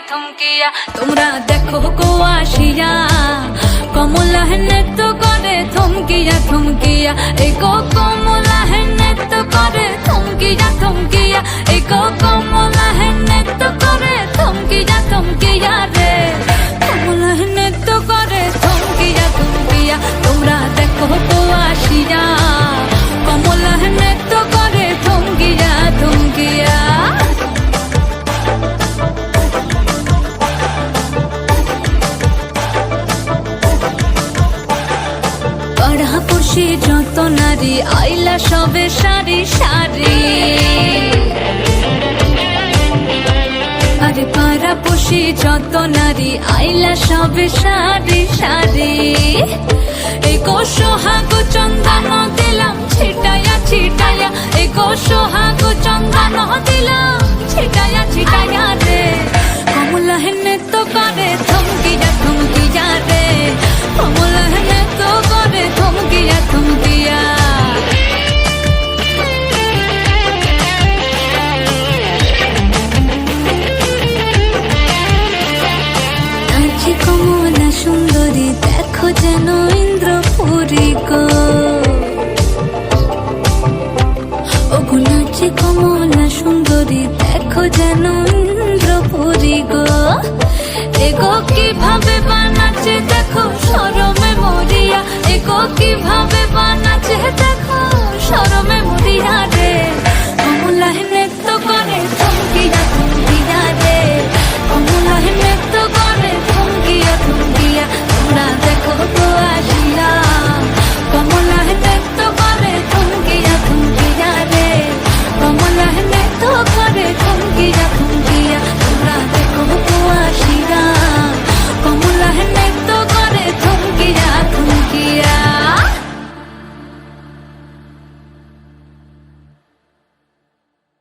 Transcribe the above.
থমকিয়া তোমরা দেখো গো আসিয়া কমলা নৃত্য করে থমকিয়া থমকিয়া এই গো কমলা নৃত্য করে থমকিয়া থমকিয়া এই গো কমলা নৃত্য করে থমকিয়া থমকিয়া রে কমলা নৃত্য করে থমকিয়া থমকিয়া তোমরা দেখো গো আসিয়া কমলা নৃত্য করে থমকিয়া থমকিয়া পাড়াপড়শি যত নারী আইলা সবে সারি সারি আরে পাড়াপড়শি যত নারী আইলা সবে সারি সারি এই গো সোহাগ চন্দন দিলাম ছিটায়া ছিটায়া এই গো সোহাগ চন্দন দিলাম ছিটায়া ছিটায়া রে কমলা নৃত্য করে থমকিয়া থমকিয়া